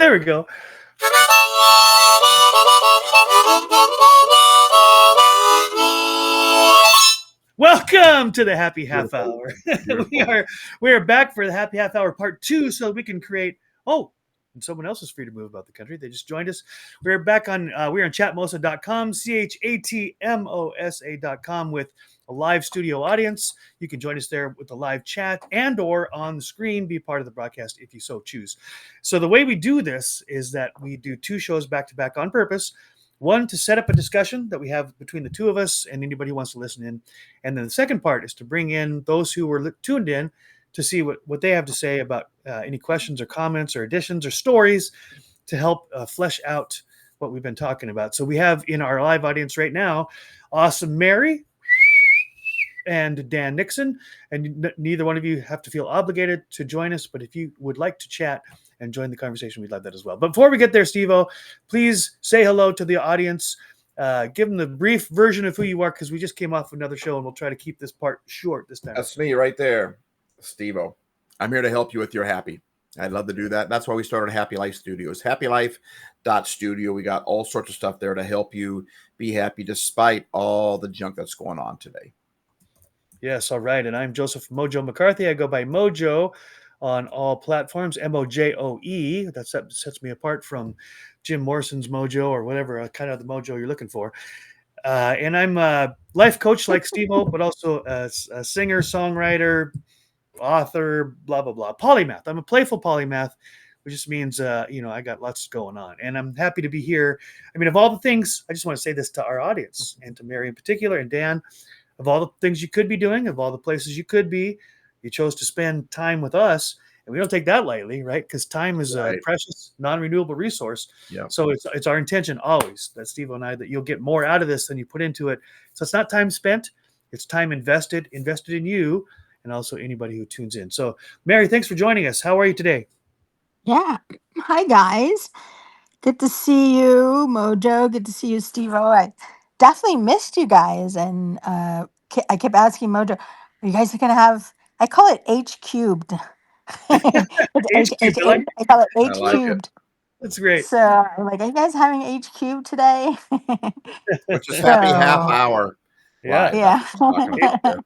There we go. Welcome to the Happy Half Hour. we are back for the Happy Half Hour Part 2 so we can create. Oh, and someone else is free to move about the country. They just joined us. We're back on. We're on chatmosa.com, chatmosa.com with a live studio audience. You can join us there with the live chat and or on the screen, be part of the broadcast if you so choose. So the way we do this is that we do 2 shows back to back on purpose. One, to set up a discussion that we have between the 2 of us and anybody who wants to listen in. And then the second part is to bring in those who were tuned in to see what they have to say about any questions or comments or additions or stories to help flesh out what we've been talking about. So we have in our live audience right now, Awesome Mary and Dan Nixon. And neither one of you have to feel obligated to join us. But if you would like to chat and join the conversation, we'd love that as well. But before we get there, Steve-O, please say hello to the audience. Give them the brief version of who you are, because we just came off another show and we'll try to keep this part short this time. That's me right there, Steve-O. I'm here to help you with your happy. I'd love to do that. That's why we started Happy Life Studios. HappyLife.studio. We got all sorts of stuff there to help you be happy despite all the junk that's going on today. Yes, all right. And I'm Joseph Mojo McCarthy. I go by Mojo on all platforms, Mojoe. That sets me apart from Jim Morrison's Mojo or whatever kind of the Mojo you're looking for. And I'm a life coach like Steve-O, but also a singer, songwriter, author, blah, blah, blah. Polymath. I'm a playful polymath, which just means, I got lots going on. And I'm happy to be here. I mean, of all the things, I just want to say this to our audience and to Mary in particular and Dan, of all the things you could be doing, of all the places you could be, you chose to spend time with us. And we don't take that lightly, right? Because time is a precious, non-renewable resource. Yeah. So it's our intention always, that Steve and I, that you'll get more out of this than you put into it. So it's not time spent. It's time invested in you and also anybody who tunes in. So, Mary, thanks for joining us. How are you today? Yeah. Hi, guys. Good to see you, Mojo. Good to see you, Steve-O. I definitely missed you guys. And I kept asking Mojo, are you guys going to have, I call it H cubed. H cubed. I call it H like cubed. That's great. So I'm like, are you guys having H cubed today? Which is Happy Half Hour. Yeah. Yeah.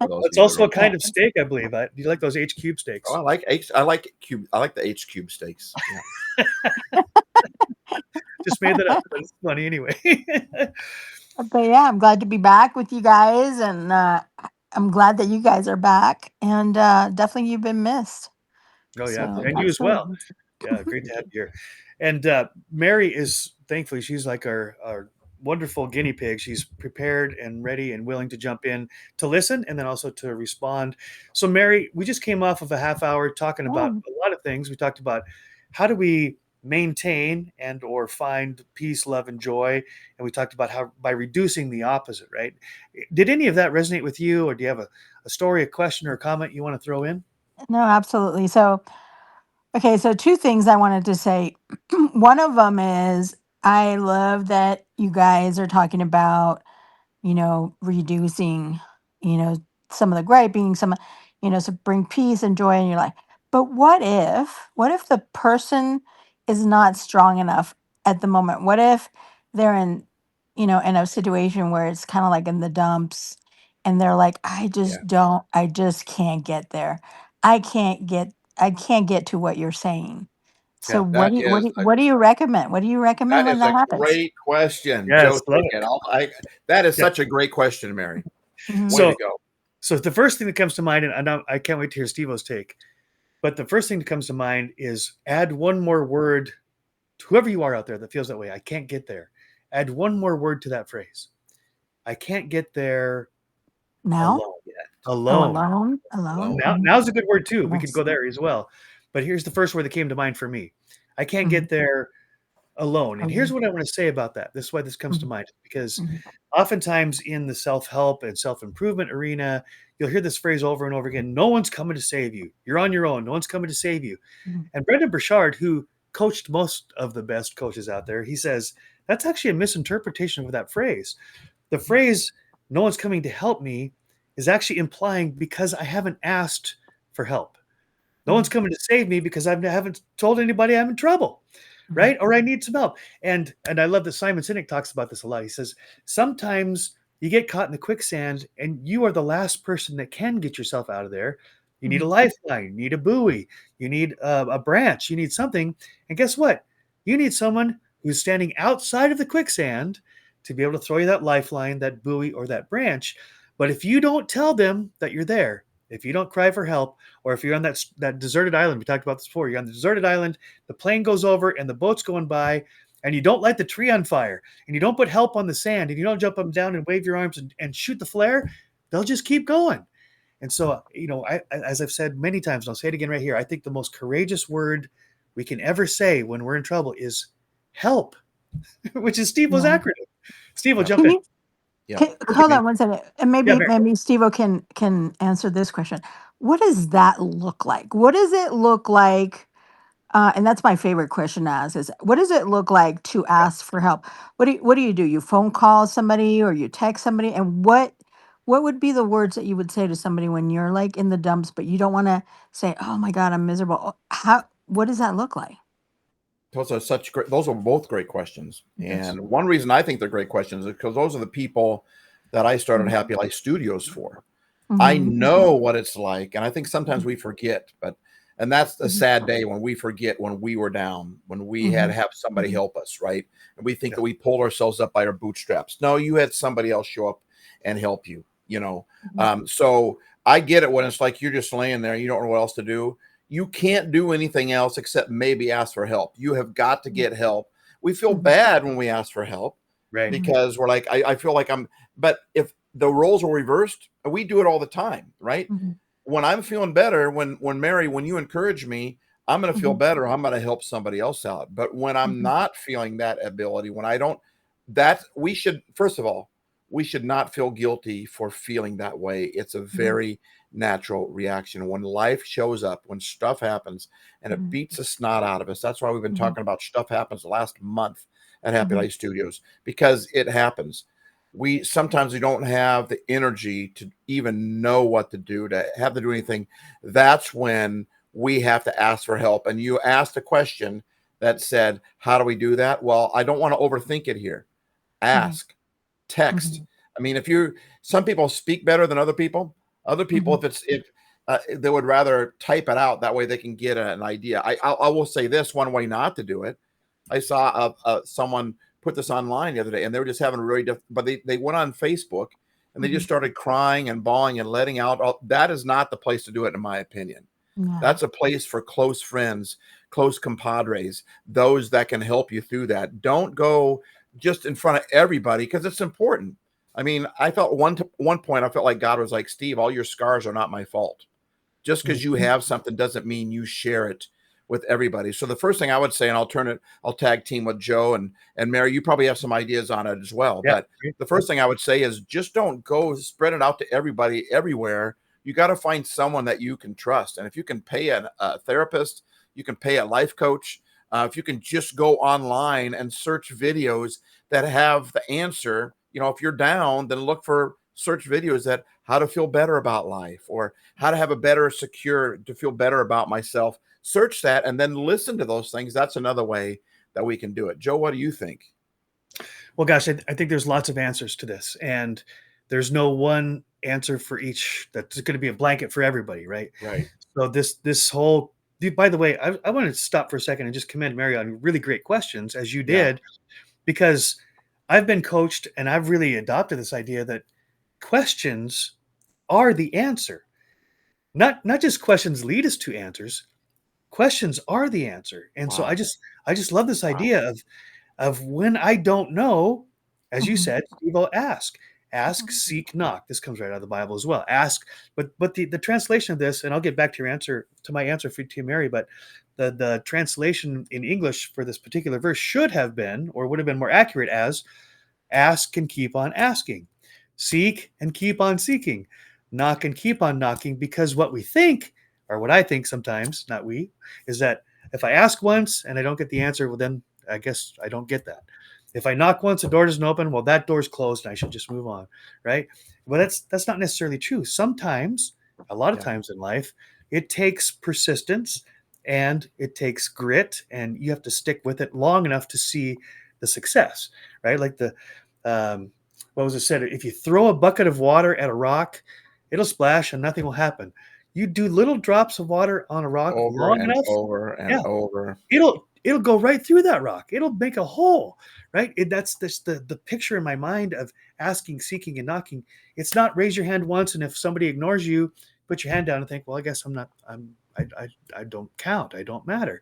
It's also a kind of steak, I believe. Do you like those H cube steaks? Oh, I like the H cube steaks. Yeah. Just made that up. But it's funny anyway. But yeah, I'm glad to be back with you guys, and I'm glad that you guys are back. And definitely, you've been missed. Oh yeah, So, and you as well. Yeah, great to have you here. And Mary is, thankfully, she's like our wonderful guinea pig. She's prepared and ready and willing to jump in to listen and then also to respond. So Mary, we just came off of a half hour talking about a lot of things. We talked about how do we maintain and or find peace, love, and joy. And we talked about how by reducing the opposite, right? Did any of that resonate with you, or do you have a story, a question, or a comment you want to throw in? No, absolutely. So, okay, so 2 things I wanted to say. One of them is I love that you guys are talking about, reducing, some of the griping, so bring peace and joy in your life. But what if the person is not strong enough at the moment? What if they're in a situation where it's kind of like in the dumps and they're like, I just can't get there. I can't get to what you're saying. So what do you recommend? What do you recommend That when is that a happens? great question. Yes, Joe, that is such a great question, Mary. Way to go. So the first thing that comes to mind, and I can't wait to hear Steve-O's take, but the first thing that comes to mind is add one more word to whoever you are out there that feels that way. I can't get there. Add one more word to that phrase. I can't get there Now? alone yet. Alone. Now's a good word too. We could go there as well. But here's the first word that came to mind for me. I can't get there alone. And here's what I want to say about that. This is why this comes to mind, because oftentimes in the self-help and self-improvement arena, you'll hear this phrase over and over again. No one's coming to save you. You're on your own. No one's coming to save you. And Brendan Burchard, who coached most of the best coaches out there, he says, that's actually a misinterpretation of that phrase. The phrase, no one's coming to help me, is actually implying because I haven't asked for help. No one's coming to save me because I haven't told anybody I'm in trouble. right? Or I need some help. And I love that Simon Sinek talks about this a lot. He says sometimes you get caught in the quicksand and you are the last person that can get yourself out of there. You need a Mhm. lifeline, you need a buoy, you need a branch, you need something. And guess what? You need someone who's standing outside of the quicksand to be able to throw you that lifeline, that buoy, or that branch. But if you don't tell them that you're there, if you don't cry for help, or if you're on that deserted island, we talked about this before, you're on the deserted island, the plane goes over and the boat's going by, and you don't light the tree on fire, and you don't put help on the sand, and you don't jump up and down and wave your arms and shoot the flare, they'll just keep going. And so, as I've said many times, and I'll say it again right here, I think the most courageous word we can ever say when we're in trouble is help, which is Steve-O's Yeah. acronym. Steve will Yeah. jump Can in. you Yeah. hold on one second, and Yeah, maybe Steve can answer this question. What does that look like? What does it look like? And that's my favorite question to ask: is what does it look like to ask for help? What do you do? You phone call somebody or you text somebody, and what would be the words that you would say to somebody when you're like in the dumps, but you don't want to say, "Oh my God, I'm miserable." How what does that look like? Those are both great questions. yes. And one reason I think they're great questions is because those are the people that I started Mhm. Happy Life Studios for. I Mhm. know what it's like, and I think sometimes we forget, and that's a Mhm. sad day when we forget when we were down, when we had to Mhm. have somebody Mhm. help us, right? And we think Yeah. that we pulled ourselves up by our bootstraps. No, you had somebody else show up and help you, you know. Mhm. So I get it when it's like you're just laying there, you don't know what else to do. You can't do anything else except maybe ask for help. You have got to get help. We feel Mhm. bad when we ask for help Right. Mhm. because we're like, I feel like but if the roles were reversed, we do it all the time, right? Mhm. When I'm feeling better, when Mary, when you encourage me, I'm going to feel Mhm. better. I'm going to help somebody else out. But when I'm Mhm. not feeling that ability, when I don't, that we should, first of all, we should not feel guilty for feeling that way. It's a Mhm. very natural reaction. When life shows up, when stuff happens and it Mhm. beats the snot out of us, that's why we've been Mhm. talking about stuff happens the last month at Happy Mhm. Life Studios, because it happens. We sometimes we don't have the energy to even know what to do, to have to do anything. That's when we have to ask for help. And you asked a question that said, how do we do that? Well, I don't want to overthink it here. Mhm. Ask, text. Mhm. I mean, if you, some people speak better than other people. Other people, Mhm. if they would rather type it out, that way they can get an idea. I will say this one way not to do it. I saw someone put this online the other day, and they were just having a really but they went on Facebook and they just Mhm. started crying and bawling and letting out. That is not the place to do it, in my opinion. Yeah. That's a place for close friends, close compadres, those that can help you through that. Don't go just in front of everybody because it's important. I mean, I felt one point I felt like God was like, Steve, all your scars are not my fault. Just because you Mhm. have something doesn't mean you share it with everybody. So the first thing I would say, and I'll tag team with Joe and Mary, you probably have some ideas on it as well. Yeah. But the first thing I would say is just don't go spread it out to everybody everywhere. You got to find someone that you can trust. And if you can pay a therapist, you can pay a life coach. If you can just go online and search videos that have the answer, if you're down, then look for search videos that how to feel better about life or how to have a better to feel better about myself. Search that and then listen to those things. That's another way that we can do it. Joe, what do you think? Well, gosh, I think there's lots of answers to this, and there's no one answer for each that's going to be a blanket for everybody, right? Right. So this whole, by the way, I want to stop for a second and just commend Mary on really great questions as you Yeah. did, because I've been coached and I've really adopted this idea that questions are the answer. Not just questions lead us to answers. Questions are the answer. And so Wow. I just love this Wow. idea of when I don't know, as you Mhm. said, Steve, will ask, Mhm. seek, knock. This comes right out of the Bible as well. Ask, but the translation of this, and I'll get back to your answer to my answer for to Mary, but the translation in English for this particular verse should have been, or would have been more accurate as, ask and keep on asking, seek and keep on seeking, knock and keep on knocking, because what we think, or what I think sometimes, not we, is that if I ask once and I don't get the answer, well, then I guess I don't get that. If I knock once, the door doesn't open, well, that door's closed and I should just move on, right? Well, that's not necessarily true. Sometimes, a lot of Yeah. times in life, it takes persistence and it takes grit, and you have to stick with it long enough to see the success, right? Like the um, what was it said? If you throw a bucket of water at a rock, it'll splash and nothing will happen. You do little drops of water on a rock Over long and enough, over and yeah, over. it'll go right through that rock. It'll make a hole, right? That's this the picture in my mind of asking, seeking, and knocking. It's not raise your hand once, and if somebody ignores you, put your hand down and think, well, I guess I'm not. I don't count. I don't matter.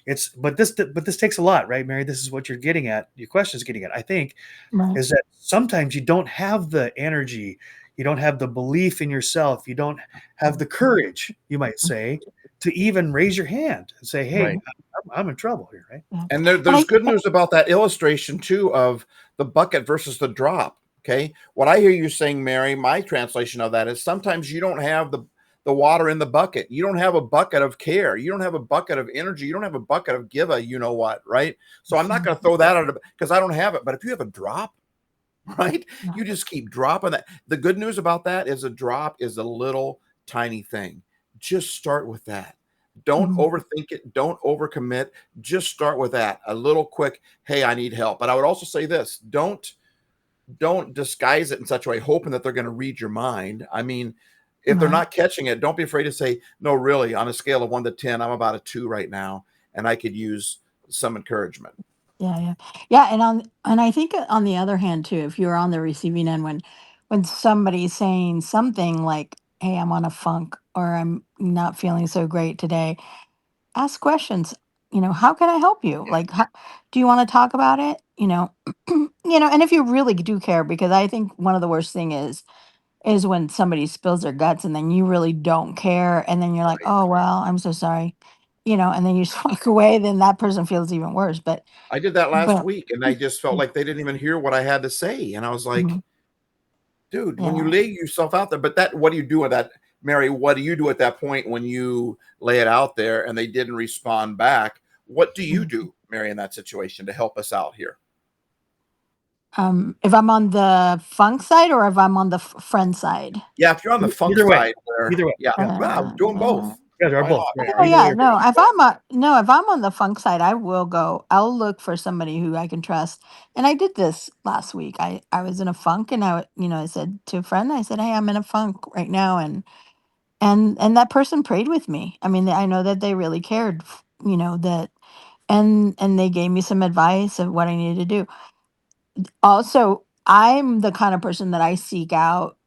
It's but this takes a lot, right, Mary? This is what you're getting at. Your question is getting at. I think Right. is that sometimes you don't have the energy, you don't have the belief in yourself, you don't have the courage, you might say, to even raise your hand and say, "Hey, Right. I'm in trouble here," right? Yeah. And And there's good news about that illustration too of the bucket versus the drop. Okay. What I hear you saying, Mary, my translation of that is sometimes you don't have the water in the bucket. You don't have a bucket of care. You don't have a bucket of energy. You don't have a bucket of give a you know what, right? So I'm not going to throw that out because I don't have it. But if you have a drop, right, Yeah. you just keep dropping that. The good news about that is a drop is a little tiny thing. Just start with that. Don't Mhm. overthink it. Don't overcommit. Just start with that. A little quick, hey, I need help. But I would also say this: don't disguise it in such a way, hoping that they're going to read your mind. I mean, if they're Right. not catching it, don't be afraid to say, no, really, on a scale of 1 to 10, I'm about a 2 right now, and I could use some encouragement. Yeah, yeah. Yeah, and I think on the other hand too, if you're on the receiving end when somebody's saying something like, "Hey, I'm on a funk," or "I'm not feeling so great today," ask questions. How can I help you? Like, do you want to talk about it? And if you really do care, because I think one of the worst thing is when somebody spills their guts and then you really don't care, and then you're like, "Oh well, I'm so sorry," and then you just walk away. Then that person feels even worse. I did that last But week, and I just felt like they didn't even hear what I had to say. And I was like, Mhm. dude, when you Yeah. lay yourself out there, but what do you do with that, Mary? What do you do at that point when you lay it out there and they didn't respond back? What do you Mhm. do, Mary, in that situation to help us out here? If I'm on the funk side or if I'm on the friend side. Yeah, if you're on the funk Either way, side, where either way, yeah, yeah, wow, do them both. Yeah. yeah, they're Why both not? right. Oh Either way, yeah, are no. good. If I'm a no, if I'm on the funk side, I will go. I'll look for somebody who I can trust. And I did this last week. I was in a funk, and I said to a friend, I said, "Hey, I'm in a funk right now," and that person prayed with me. I mean, I know that they really cared. That, and they gave me some advice of what I needed to do. Also, I'm the kind of person that I seek out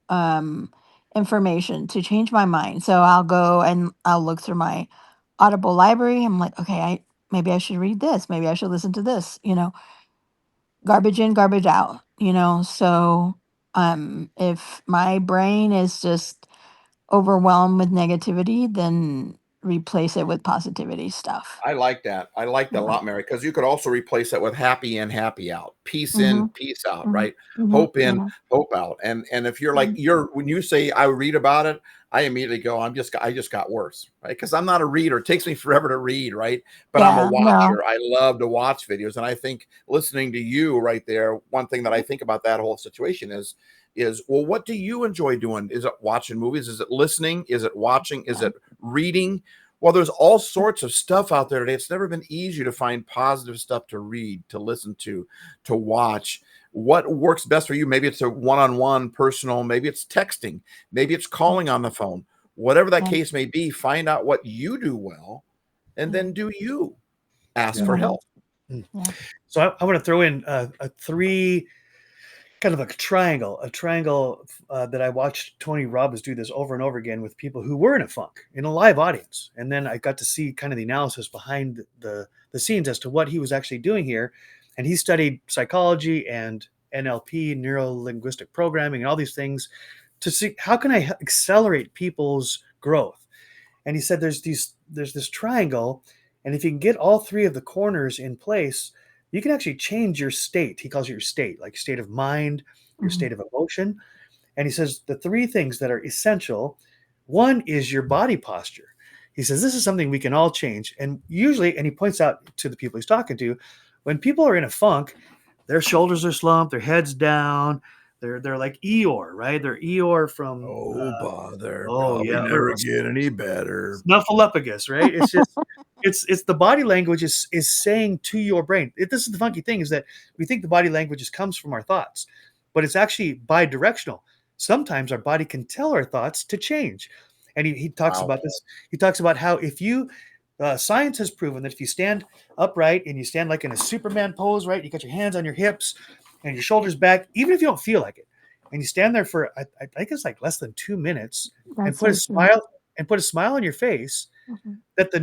information to change my mind. So I'll go and I'll look through my Audible library. I'm like, okay, I maybe I should read this. Maybe I should listen to this. Garbage in, garbage out. So if my brain is just overwhelmed with negativity, then replace it with positivity stuff. I like that. I like that a Yeah. lot, Mary, because you could also replace it with happy in, happy out, peace in, Mm-hmm. peace out, Mm-hmm. right? Mm-hmm. Hope in, Yeah. hope out. And if you're like Mhm. you're when you say I read about it, I immediately go, I just got worse, right? Because I'm not a reader. It takes me forever to read, right? But I'm a Yeah. No. watcher. I love to watch videos. And I think listening to you right there, one thing that I think about that whole situation is well, what do you enjoy doing? Is it watching movies? Is it listening? Is it watching? Is Yeah. it reading? Well, there's all sorts of stuff out there today. It's never been easier to find positive stuff to read, to listen to watch. What works best for you? Maybe it's a one-on-one personal, maybe it's texting, maybe it's calling on the phone. Whatever that Yeah. case may be, find out what you do well and Yeah. then do you ask Yeah. for Mhm. help. Mm. Yeah. So I want to throw in a three kind of a triangle that I watched Tony Robbins do this over and over again with people who were in a funk in a live audience, and then I got to see kind of the analysis behind the scenes as to what he was actually doing here, and he studied psychology and NLP, neuro linguistic programming, and all these things to see how can I accelerate people's growth. And he said there's this triangle, and if you can get all three of the corners in place, you can actually change your state. He calls it your state, like state of mind, your Mhm. state of emotion. And he says the three things that are essential, one is your body posture. He says this is something we can all change. And usually, and he points out to the people he's talking to, when people are in a funk, their shoulders are slumped, their heads down, they're like Eeyore, right? They're Eeyore from Oh, bother. oh Probably yeah, never or get any better. Snuffleupagus, right? It's just it's the body language is saying to your brain. This is the funky thing, is that we think the body language just comes from our thoughts, but it's actually bi-directional. Sometimes our body can tell our thoughts to change. And he talks Wow. about this. He talks about how if you science has proven that if you stand upright and you stand like in a Superman pose, right? You got your hands on your hips and your shoulders back, even if you don't feel like it, and you stand there for I think it's like less than 2 minutes, and That's so true. put a smile on your face, Mhm. that the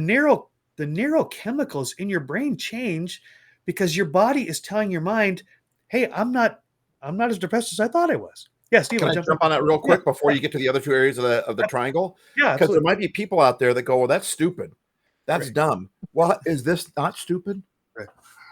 neurochemicals in your brain change because your body is telling your mind, "Hey, I'm not as depressed as I thought I was." Yeah, Steve, Can I'll I jump in. jump on that real Yeah, quick before yeah, you get to the other two areas of the triangle? yeah, Because there absolutely. might be people out there that go, "Well, that's stupid. That's Right, dumb." Well, is this not stupid? right.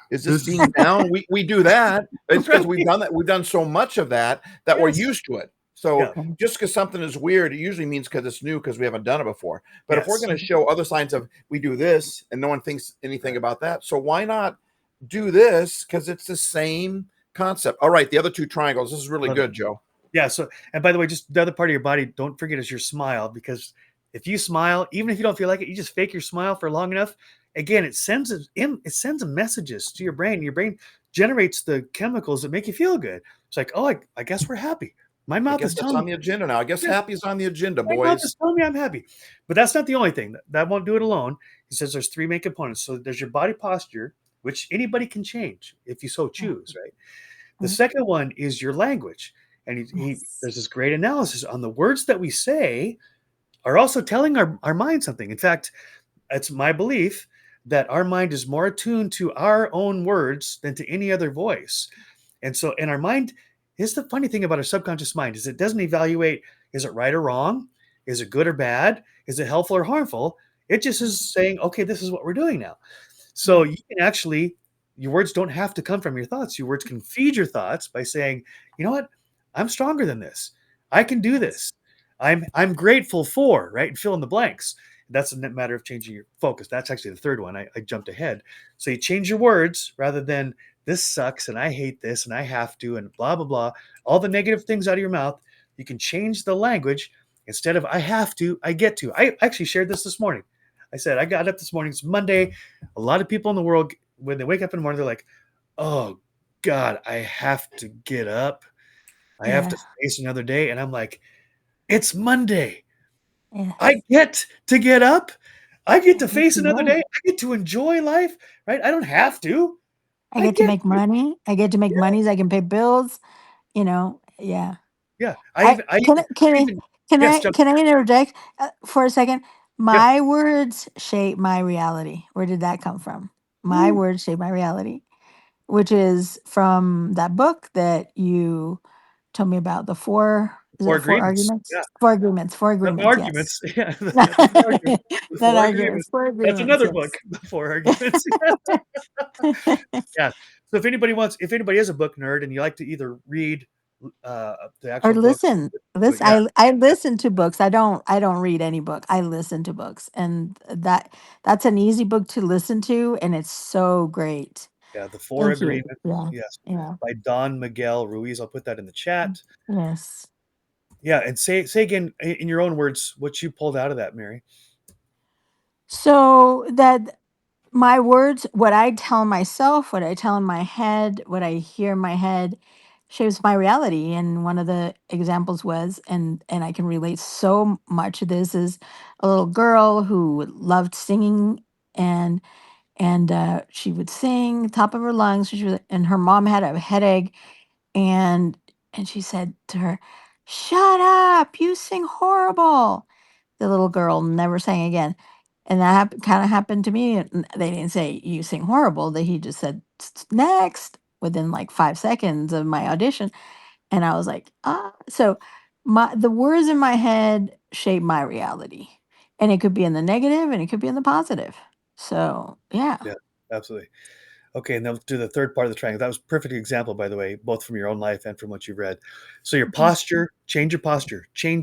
Is this This is being down? We do that. It's because we've right. done that. We've done so much of that that we're Yes. used to it. So Yeah. Okay. just because something is weird, it usually means because it's new because we haven't done it before. But if we're Yes. going to show other signs of we do this and no one thinks anything about that, so why not do this? Because it's the same concept. All right, the other two triangles. This is really Love it. good, Joe. Yeah. So, and by the way, just the other part of your body, don't forget, is your smile, because if you smile, even if you don't feel like it, you just fake your smile for long enough. Again, it sends messages to your brain. Your brain generates the chemicals that make you feel good. It's like, oh, I guess we're happy. My I mouth guess is that's telling on me, the agenda now. I guess yeah, happy is on the agenda, my mouth boys. is telling me I'm happy. But that's not the only thing. That won't do it alone. He says there's three main components. So there's your body posture, which anybody can change if you so choose, right? The Mhm. second one is your language. And Yes. there's this great analysis on the words that we say are also telling our mind something. In fact, it's my belief that our mind is more attuned to our own words than to any other voice. And so, in our mind, here's the funny thing about our subconscious mind, is it doesn't evaluate, is it right or wrong? Is it good or bad? Is it helpful or harmful? It just is saying, okay, this is what we're doing now. So Mhm. you can actually, your words don't have to come from your thoughts. Your words can feed your thoughts by saying, you know what? I'm stronger than this. I can do Yes. this. I'm grateful for, right? And fill in the blanks. That's a matter of changing your focus. That's actually the third one. I jumped ahead. So you change your words rather than this sucks and I hate this and I have to and blah blah blah. All the negative things out of your mouth. You can change the language. Instead of I have to, I get to. I actually shared this morning. I said I got up this morning. It's Monday. A lot of people in the world, when they wake up in the morning, they're like, "Oh God, I have to get up. I have Yeah. to face another day." And I'm like, "It's Monday. I Yes. get to get up. I get I to get face to another work. day. I get to enjoy life, right? I don't have to. I I get to get make to." money. I get to make Yeah, monies. I can pay bills. Yeah. yeah. I can I can I I even can yes, I jump. can I interject for a second? Yeah. My words shape my reality. Where did that come from? My Ooh, words shape my reality, which is from that book that you told me about. The four, is four it four agreements. arguments? Yeah. Four agreements. Four Not agreements. Yes. arguments. Yeah. Not The four agreements. The four arguments. agreements. Four That's agreements. another book. Yes. The four arguments. Yeah. So if anybody is a book nerd and you like to either read the Or actual book, listen. but Listen. yeah, I yeah, listen to books. I don't read any book. I listen to books, and that's an easy book to listen to, and it's so great. yeah, the four Thank you. agreements. Yeah. Yes, Yeah. by Don Miguel Ruiz. I'll put that in the chat. Yes. Yeah, and say again in your own words what you pulled out of that, Mary. So that my words, what I tell myself, what I tell in my head, what I hear in my head shapes my reality. And one of the examples was, and I can relate so much to this, is a little girl who loved singing, and she would sing top of her lungs. And her mom had a headache, and she said to her, "Shut up! You sing horrible." The little girl never sang again. And that kind of happened to me. They didn't say you sing horrible. He just said next within like 5 seconds of my audition, and I was like, ah. So the words in my head shape my reality, and it could be in the negative, and it could be in the positive. So yeah. Yeah, absolutely. Okay, and then let's do the third part of the triangle. That was a perfect example, by the way, both from your own life and from what you've read. So your Mhm. posture, change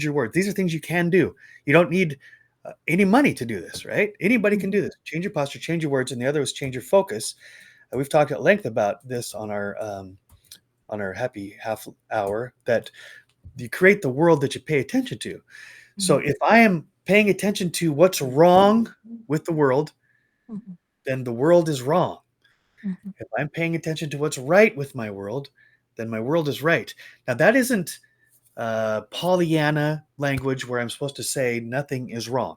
your words. These are things you can do. You don't need any money to do this, right? Anybody can Mhm. do this. Change your posture, change your words, and the other is change your focus. We've talked at length about this on our happy half hour, that you create the world that you pay attention to. So Mhm. if I am paying attention to what's wrong with the world, Mhm. then the world is wrong. Mhm. If I'm paying attention to what's right with my world, then my world is right. Now, that isn't Pollyanna language where I'm supposed to say nothing is wrong.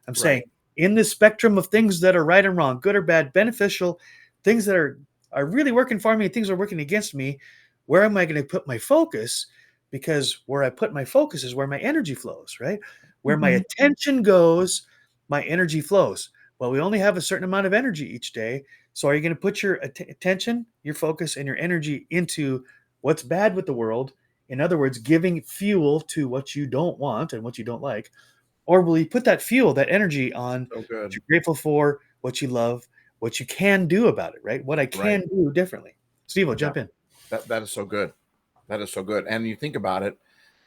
I'm saying Right. in the spectrum of things that are right and wrong, good or bad, beneficial, things that are really working for me and things that are working against me, where am I going to put my focus? Because where I put my focus is where my energy flows, right? Where my Mhm. attention goes, my energy flows. Well, we only have a certain amount of energy each day. So are you going to put your attention, your focus, and your energy into what's bad with the world? In other words, giving fuel to what you don't want and what you don't like, or will you put that fuel, that energy on So what good. you're grateful for, what you love, what you can do about it, right? What I Right. can do differently. Steve, Yeah. jump in. That is so good. That is so good. And you think about it,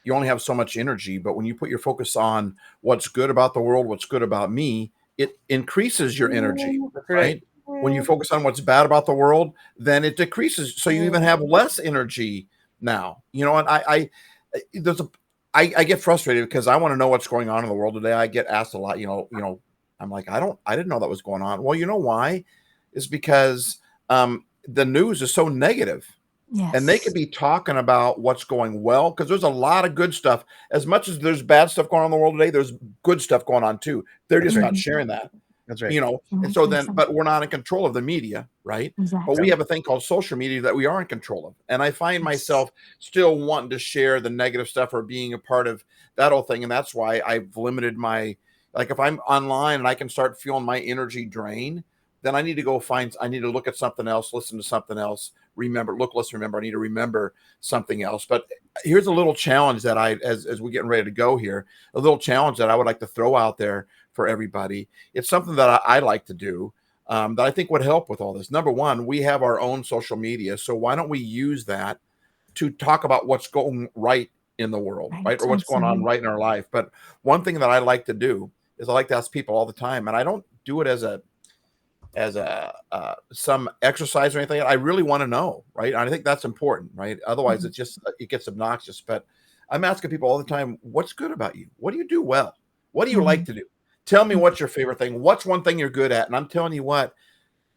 you only have so much energy, but when you put your focus on what's good about the world, what's good about me, it increases your energy, That's right. right? When you focus on what's bad about the world, then it decreases. So you even have less energy now. You know, and there's a I get frustrated because I want to know what's going on in the world today. I get asked a lot, I'm like, I didn't know that was going on. Well, you know why? Is because the news is so negative, and they could Yes. be talking about what's going well, because there's a lot of good stuff. As much as there's bad stuff going on in the world today, there's good stuff going on too. They're That's just right. not Mhm. sharing that, That's right. and so Hundred then, percent. but we're not in control of the media, right? But we Yep. Exactly. have a thing called social media that we are in control of, and I find Yes. myself still wanting to share the negative stuff or being a part of that whole thing, and that's why I've limited my, like, if I'm online and I can start feeling my energy drain, then I need to look at something else, listen to something else, remember, look, let's remember, I need to remember something else. But here's a little challenge that as we're getting ready to go here, a little challenge that I would like to throw out there for everybody. It's something that I like to do, that I think would help with all this. Number one, we have our own social media, so why don't we use that to talk about what's going right in the world, right, Right. or what's going on Absolutely. right in our life? But one thing that I like to do is I like to ask people all the time, and I don't do it as a some exercise or anything. I really want to know, right? And I think that's important, right? Otherwise, Mhm. it gets obnoxious. But I'm asking people all the time, what's good about you? What do you do well? What do you like Mhm. to do? Tell me Mhm. what's your favorite thing. What's one thing you're good at? And I'm telling you what,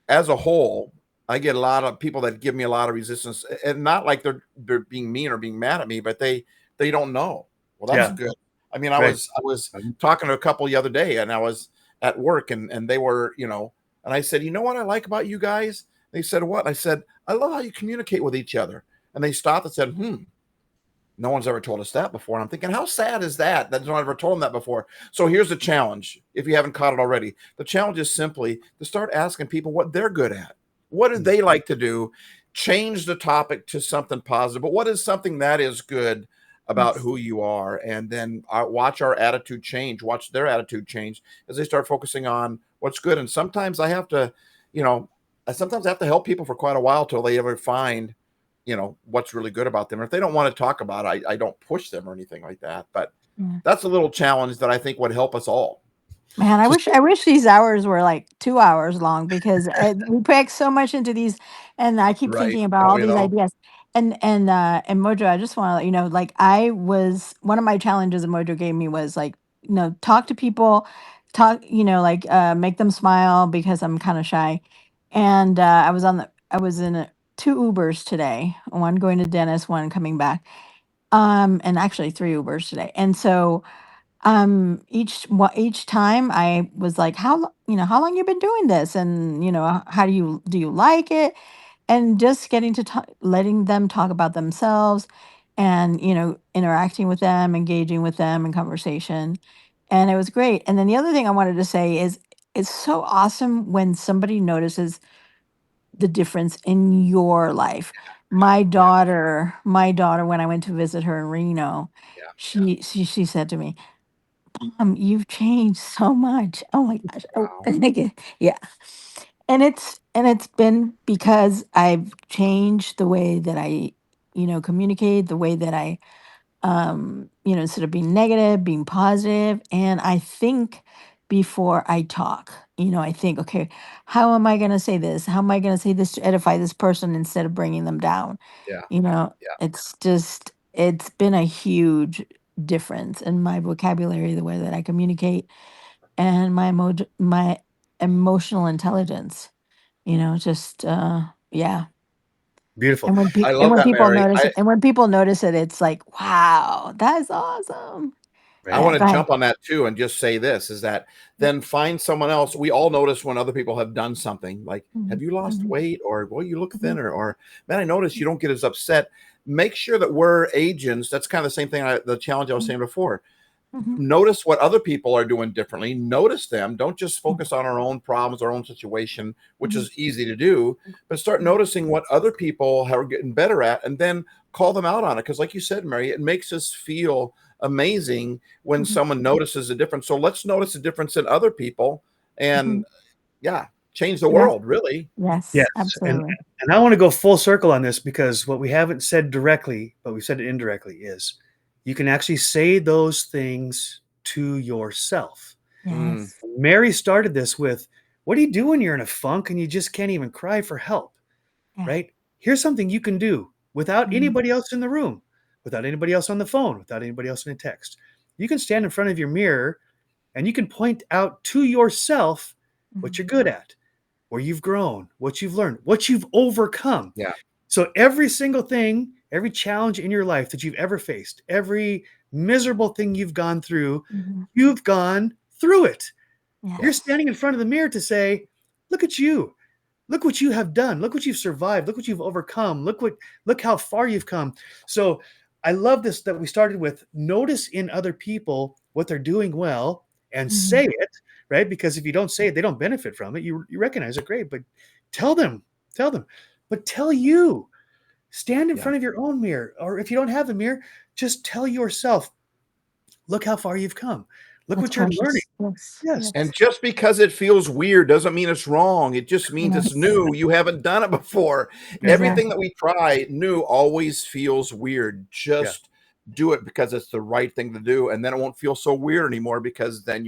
as a whole, I get a lot of people that give me a lot of resistance, and not like they're being mean or being mad at me, but they don't know. Well, that's Yeah. Mhm. good. I mean, Right. I was talking to a couple the other day, and I was at work, and they were, and I said, you know what I like about you guys? They said, what? I said, I love how you communicate with each other. And they stopped and said, no one's ever told us that before. And I'm thinking, how sad is that? That no one ever told them that before. So here's the challenge. If you haven't caught it already, the challenge is simply to start asking people what they're good at. What do Mm. they like to do? Change the topic to something positive. But what is something that is good about Yes. who you are? And then watch our attitude change, watch their attitude change as they start focusing on what's good. And sometimes you know, I have to help people for quite a while till they ever find what's really good about them. Or if they don't want to talk about it, I don't push them or anything like that. But Yeah. that's a little challenge that I think would help us all. Man, I So wish these hours were like 2 hours long because we pack so much into these, and I keep right, thinking about don't all we these though? ideas. And Mojo, I just want to let you know, like I was one of my challenges that Mojo gave me was like, talk to people, like make them smile because I'm kind of shy. And I was in two Ubers today, one going to dentist, one coming back, and actually three Ubers today, and so each time I was like, how long you been doing this? And, how do you like it? And just getting to talk, letting them talk about themselves and, interacting with them, engaging with them in conversation. And it was great. And then the other thing I wanted to say is it's so awesome when somebody notices the difference in your life. Yeah, My daughter, when I went to visit her in Reno, yeah, yeah. she said to me, you've changed so much. Oh my gosh. Oh, Wow. yeah. And it's been because I've changed the way that I, communicate, the way that I, instead of being negative, being positive, and I think before I talk. I think, okay, how am I going to say this? How am I going to say this to edify this person instead of bringing them down? Yeah, yeah. It's been a huge difference in my vocabulary, the way that I communicate, and my emotional intelligence. Just yeah. Beautiful. And I love that, people Mary. notice it, and when people notice it, it's like, wow, that is awesome. I Right. Yeah, want go to ahead. jump on that too and just say this is that then find someone else. We all notice when other people have done something like, have Mhm, you lost mhm, weight? Or, boy, you look mhm, thinner. Or, man, I noticed you don't get as upset. Make sure that we're agents. That's kind of the same thing, the challenge I was saying before. mhm, Notice what other people are doing differently. Notice them. Don't just mhm, focus on our own problems, our own situation, which mhm, is easy to do, but start mhm, noticing what other people are getting better at and then call them out on it. Because, like you said, Mary, it makes us feel amazing when mhm, someone notices a difference. So let's notice a difference in other people and, mhm. yeah, change the Yeah. world, really. Yes, Yes. And absolutely. and I want to go full circle on this because what we haven't said directly, but we said it indirectly, is you can actually say those things to yourself. Mm, Yes. Mary started this with, what do you do when you're in a funk and you just can't even cry for help? Yeah. Right? Here's something you can do without Mhm, anybody else in the room, without anybody else on the phone, without anybody else in a text. You can stand in front of your mirror and you can point out to yourself what mhm, you're good at, where you've grown, what you've learned, what you've overcome. yeah. So every single thing, every challenge in your life that you've ever faced, every miserable thing you've gone through, mhm. you've gone through it. You're Yes. Yes. standing in front of the mirror to say, look at you. Look what you have done. Look what you've survived. Look what you've overcome. Look how far you've come. So I love this that we started with, notice in other people what they're doing well and say Mhm, it, right? Because if you don't say it, they don't benefit from it. You recognize it, great, but tell them, tell them. But tell you, stand in Yeah. front of your own mirror. Or if you don't have a mirror, just tell yourself, look how far you've come. Look that's what you're learning. precious. Yes, Yes. And yes, just because it feels weird doesn't mean it's wrong. It just means it's yes, new. You haven't done it before. Everything exactly. that we try new always feels weird. Yeah. Just do it because it's the right thing to do. And then it won't feel so weird anymore because then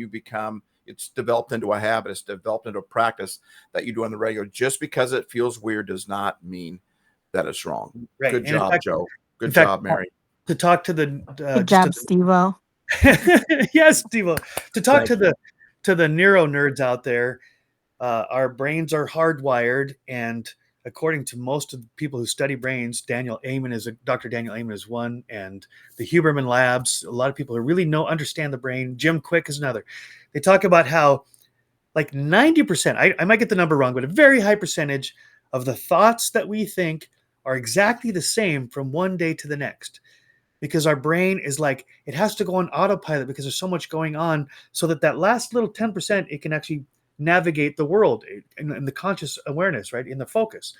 it's developed into a habit. It's developed into a practice that you do on the regular. Just because it feels weird does not mean that it's wrong. Right. Good And in job, fact, Joe. in Good fact, job, Mary. to talk to the Good just job, to Steve-O. the yes, Steve, to talk Thank you. to the neuro nerds out there, our brains are hardwired, and according to most of the people who study brains, Dr. Daniel Amen is one, and the Huberman Labs, a lot of people who really understand the brain. Jim Quick is another. They talk about how like 90%, I might get the number wrong, but a very high percentage of the thoughts that we think are exactly the same from one day to the next because our brain is like it has to go on autopilot because there's so much going on so that last little 10% it can actually navigate the world in the conscious awareness, right, in the focus.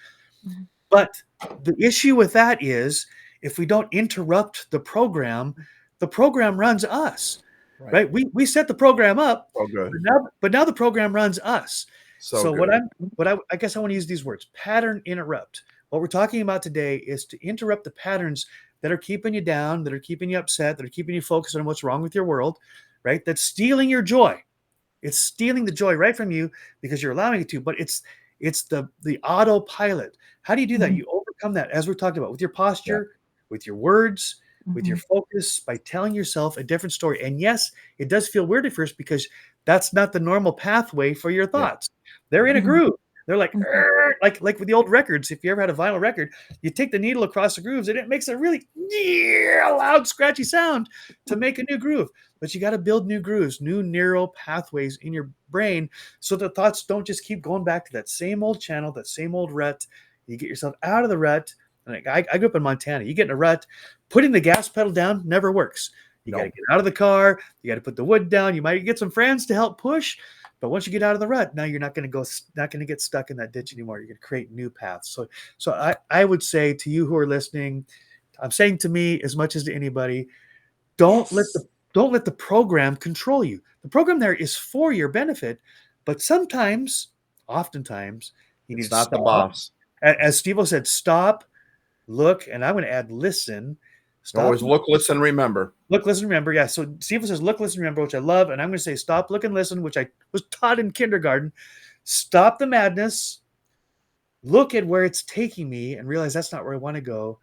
Mhm, But the issue with that is if we don't interrupt the program runs us, Right. right? We set the program up, So good. but now the program runs us. So So good. I guess I want to use these words: pattern interrupt. What we're talking about today is to interrupt the patterns that are keeping you down, that are keeping you upset, that are keeping you focused on what's wrong with your world, right? That's stealing your joy. It's stealing the joy right from you because you're allowing it to, but it's the autopilot. How do you do that? mhm, You overcome that, as we're talking about, with your Yeah. posture, with your words, with your mhm, focus, by telling yourself a different story. And yes, it does feel weird at first because that's not the normal pathway for your Yeah. thoughts. They're in a Right. mhm, groove. They're like mhm, like with the old records. If you ever had a vinyl record, you take the needle across the grooves and it makes a really loud, scratchy sound to make a new groove. But you got to build new grooves, new neural pathways in your brain so the thoughts don't just keep going back to that same old channel, that same old rut. You get yourself out of the rut. And I grew up in Montana. You get in a rut, putting the gas pedal down never works. You got to No. get out of the car. You got to put the wood down. You might get some friends to help push. But once you get out of the rut, now you're not going to get stuck in that ditch anymore. You're going to create new paths. So I would say to you who are listening, I'm saying to me as much as to anybody, don't let the yes. don't let the program control you. The program there is for your benefit, but sometimes, oftentimes, you need It's to not the stop. boss. As Steve said, stop, look, and I'm going to add listen. Stop, Always look, listen, remember. look, listen, remember. Yeah. So Steve says, look, listen, remember, which I love, and I'm going to say, stop, look, and listen, which I was taught in kindergarten. Stop the madness. Look at where it's taking me, and realize that's not where I want to go.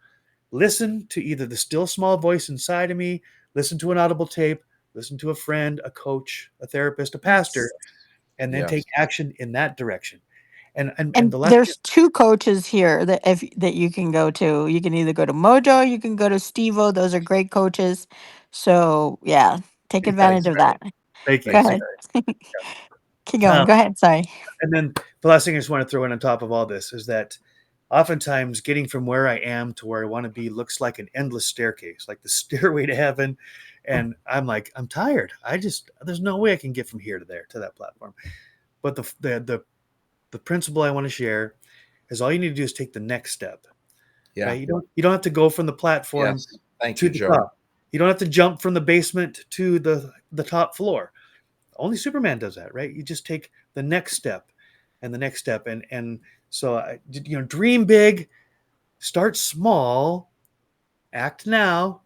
Listen to either the still small voice inside of me, listen to an audible tape, listen to a friend, a coach, a therapist, a pastor, Yes. and then take Yes. action in that direction. And And the last there's two coaches here that you can go to. You can either go to Mojo, you can go to Stevo. Those are great coaches. So yeah, take Thanks, advantage of Mary. that. thank you. Go Thanks, ahead. Mary. Keep Um, going. Go ahead. Sorry. and then the last thing I just want to throw in on top of all this is that oftentimes getting from where I am to where I want to be looks like an endless staircase, like the stairway to heaven. And I'm like, I'm tired. There's no way I can get from here to there to that platform. But the principle I want to share is all you need to do is take the next step, Yeah. right? You don't have to go from the platform Yes. Thank to you, the Joe. top. You don't have to jump from the basement to the top floor. Only Superman does that, right? You just take the next step and the next step, and so dream big, start small, act now,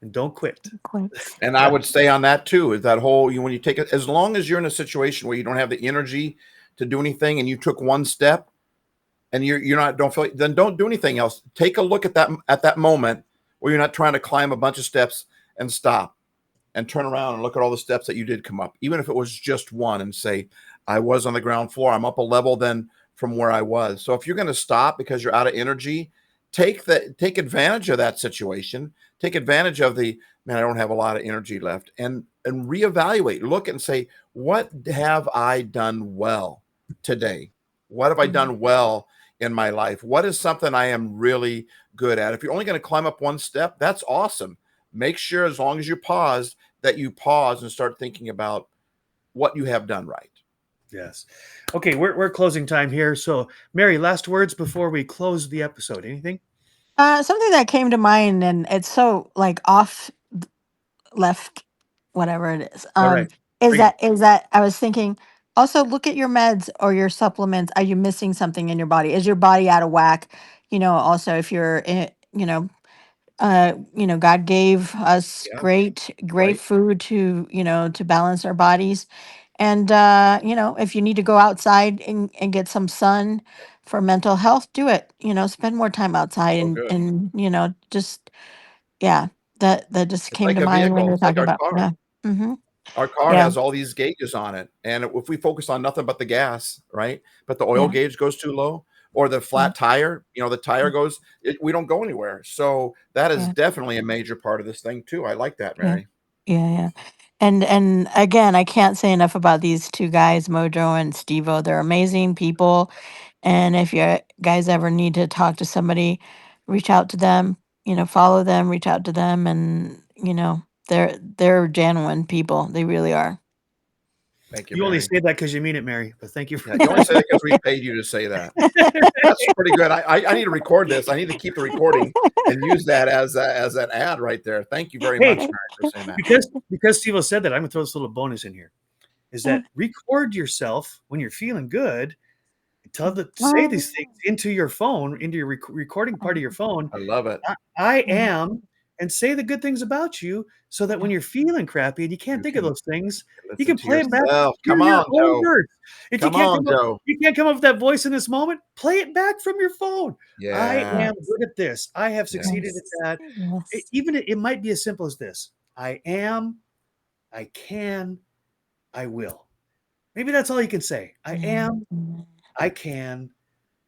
and don't quit. Quit. And I would say on that too is that whole when you take it, as long as you're in a situation where you don't have the energy to do anything and you took one step and you're not don't feel then don't do anything else. Take a look at that moment where you're not trying to climb a bunch of steps and stop and turn around and look at all the steps that you did come up, even if it was just one, and say, I was on the ground floor. I'm up a level then from where I was. So if you're going to stop because you're out of energy, take advantage of that situation. Take advantage of the man, I don't have a lot of energy left, and reevaluate. Look and say, what have I done well today? What have I done well in my life? What is something I am really good at? If you're only going to climb up one step, that's awesome. Make sure as long as you pause that you pause and start thinking about what you have done right. Yes. Okay, we're closing time here. So, Mary, last words before we close the episode. Anything? Something that came to mind, and it's so like off left, whatever it is. All right, Is bring it. that I was thinking. Also, look at your meds or your supplements. Are you missing something in your body? Is your body out of whack? Also, if you're, God gave us Yeah, great right. food to balance our bodies. And, if you need to go outside and get some sun for mental health, do it. Spend more time outside So and, good. just, yeah, that just It's came like to a mind when vehicle. you were It's like talking our about, car. yeah. Mm-hmm. Our car Yeah. has all these gauges on it. And if we focus on nothing but the gas, right? But the oil Yeah. gauge goes too low or the Yeah. flat tire, the tire goes, we don't go anywhere. So that is Yeah. definitely a major part of this thing too. I like that, Yeah. Mary. Yeah. Yeah. And again, I can't say enough about these two guys, Mojo and Stevo. They're amazing people. And if you guys ever need to talk to somebody, reach out to them, follow them, reach out to them, and they're genuine people. They really are. Thank you, You only Mary. say that because you mean it, Mary. But thank you for Yeah, you only say that because we paid you to say that. That's pretty good. I need to record this. I need to keep the recording and use that as an ad right there. Thank you very Hey, much, Mary, for saying that. because Steve said that, I'm gonna throw this little bonus in here. Is that record yourself when you're feeling good? Say these things into your phone, into your recording part of your phone. I love it. I am, and say the good things about you, so that when you're feeling crappy and you can't You think of can those things, you listen can to play them back. yourself. Hear Come your on, own Joe. words. If Come on, Joe. you can't come up with that voice in this moment, play it back from your phone. I Yeah. am good at this. I have Yeah. succeeded at Yes. that. Yes. Even it might be as simple as this: I am, I can, I will. Maybe that's all you can say. I Yeah. am, I can,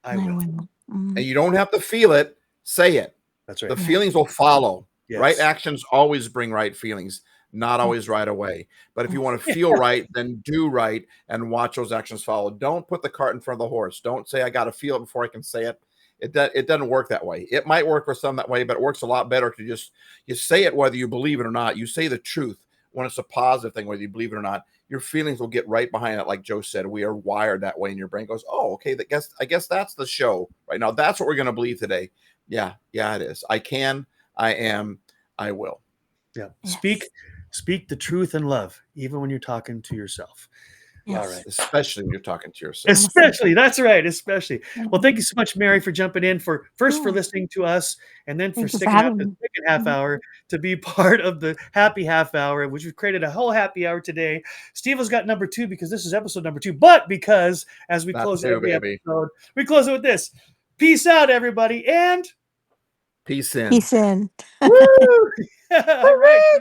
I I will. will. And you don't have to feel it. Say it. That's right. The Yeah. feelings will follow. Right Yes. actions always bring right feelings, not always right away. But if you want to Yes. feel right, then do right and watch those actions follow. Don't put the cart in front of the horse. Don't say I got to feel it before I can say it. It doesn't work that way. It might work for some that way, but it works a lot better to just you say it whether you believe it or not. You say the truth when it's a positive thing, whether you believe it or not. Your feelings will get right behind it, like Joe said. We are wired that way, and your brain goes, "Oh, okay. I guess that's the show right now. That's what we're going to believe today." Yeah, it is. I can. I am. I will. Yeah. Yes. Speak the truth in love, even when you're talking to yourself. All Yes. right. Especially when you're talking to yourself. Awesome. Especially, that's right. Especially. Well, Mhm. thank you so much, Mary, for jumping in for Yeah. listening to us, and then for Thank you for sticking out having the me. second half Mhm. hour to be part of the happy half hour, which we've created a whole happy hour today. Steve has got number 2 because this is episode number 2, but because as we That close too, every baby. episode, we close it with this. Peace out, everybody, and Peace in. Peace in. woo! All right. Hooray!